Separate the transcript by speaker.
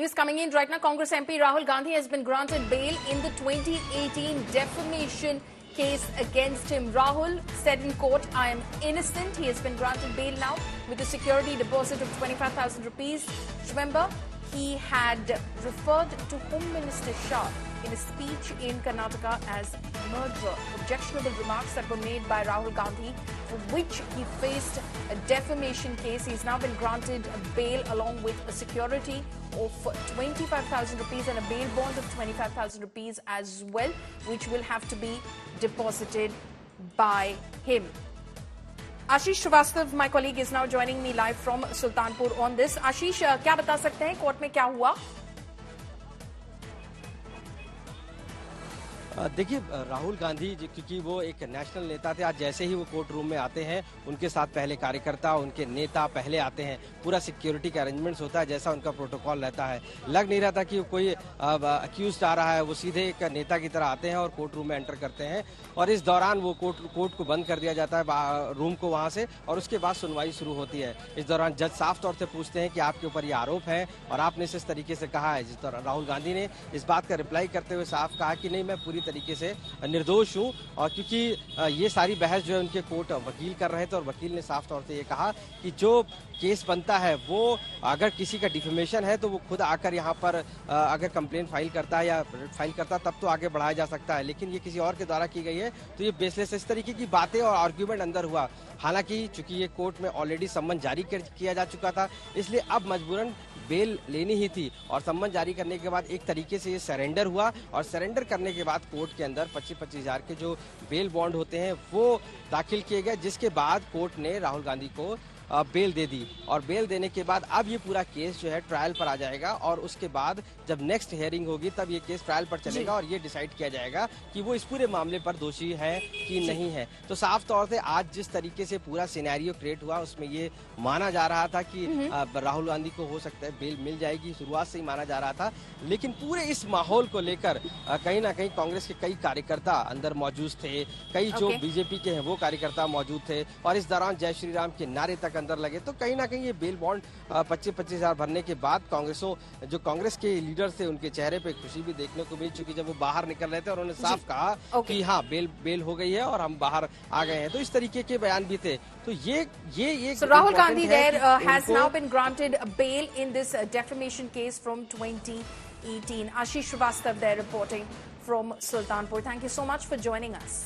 Speaker 1: News coming in right now. Congress MP Rahul Gandhi has been granted bail in the 2018 defamation case against him. Rahul said in court, "I am innocent." He has been granted bail now with a security deposit of 25,000 rupees. Remember, he had referred to Home Minister Shah in a speech in Karnataka as murderer. Objectionable remarks that were made by Rahul Gandhi, for which he faced a defamation case. He's now been granted bail along with a security of 25,000 rupees and a bail bond of 25,000 rupees as well, which will have to be deposited by him. Ashish Srivastava, my colleague, is now joining me live from Sultanpur on this. Ashish, क्या बता सकते हैं court में क्या हुआ?
Speaker 2: देखिए, राहुल गांधी क्योंकि वो एक नेशनल नेता थे, आज जैसे ही वो कोर्ट रूम में आते हैं उनके साथ पहले कार्यकर्ता, उनके नेता पहले आते हैं। पूरा सिक्योरिटी का अरेंजमेंट्स होता है जैसा उनका प्रोटोकॉल रहता है। लग नहीं रहा था कि कोई अक्यूज्ड आ रहा है, वो सीधे एक नेता की तरह आते हैं और कोर्ट रूम में एंटर करते हैं और इस दौरान वो कोर्ट को बंद कर दिया जाता है, रूम को वहाँ से, और उसके बाद सुनवाई शुरू होती है। इस दौरान जज साफ तौर से पूछते हैं कि आपके ऊपर ये आरोप है और आपने इस तरीके से कहा है। जिस दौरान राहुल गांधी ने इस बात का रिप्लाई करते हुए साफ कहा कि नहीं, मैं पूरी तरीके से निर्दोष हूं, और क्योंकि ये सारी बहस जो है उनके कोर्ट वकील कर रहे थे और वकील ने साफ तौर से ये कहा कि जो केस बनता है वो अगर किसी का डिफेमेशन है तो वो खुद आकर यहाँ पर अगर कंप्लेंट फाइल करता है या फाइल करता है तब तो आगे बढ़ाया जा सकता है, लेकिन ये किसी और के द्वारा की गई है तो ये बेसलेस। इस तरीके की बातें और आर्ग्यूमेंट अंदर हुआ। हालांकि चूंकि ये कोर्ट में ऑलरेडी सम्मन जारी किया जा चुका था, इसलिए अब मजबूरन बेल लेनी ही थी और सम्मन जारी करने के बाद एक तरीके से ये सरेंडर हुआ और सरेंडर करने के बाद कोर्ट के अंदर 25-25 हजार के जो बेल बॉन्ड होते हैं वो दाखिल किए गए, जिसके बाद कोर्ट ने राहुल गांधी को बेल दे दी। और बेल देने के बाद अब ये पूरा केस जो है ट्रायल पर आ जाएगा और उसके बाद जब नेक्स्ट हियरिंग होगी तब ये केस ट्रायल पर चलेगा और ये डिसाइड किया जाएगा कि वो इस पूरे मामले पर दोषी है कि नहीं है। तो साफ तौर से आज जिस तरीके से पूरा सिनेरियो क्रिएट हुआ उसमें ये माना जा रहा था कि राहुल गांधी को हो सकता है बेल मिल जाएगी, शुरुआत से ही माना जा रहा था। लेकिन पूरे इस माहौल को लेकर कहीं ना कहीं कांग्रेस के कई कार्यकर्ता अंदर मौजूद थे, कई जो बीजेपी के हैं वो कार्यकर्ता मौजूद थे और इस दौरान जय श्री राम के नारे तक अंदर लगे। तो कहीं ना कहीं ये बेल बॉन्ड 25-25 हजार भरने के बाद जो कांग्रेस के लीडर थे उनके चेहरे पे खुशी भी देखने को मिल चुकी। जब वो बाहर निकल रहे थे और उन्होंने साफ कहा कि हाँ बेल हो गई है और हम बाहर आ गए हैं, तो इस तरीके के बयान भी थे। तो ये So
Speaker 1: Rahul Gandhi there has now been granted a bail in this defamation case from 2018. Ashish Srivastava there reporting from Sultanpur. Thank you so much for joining us.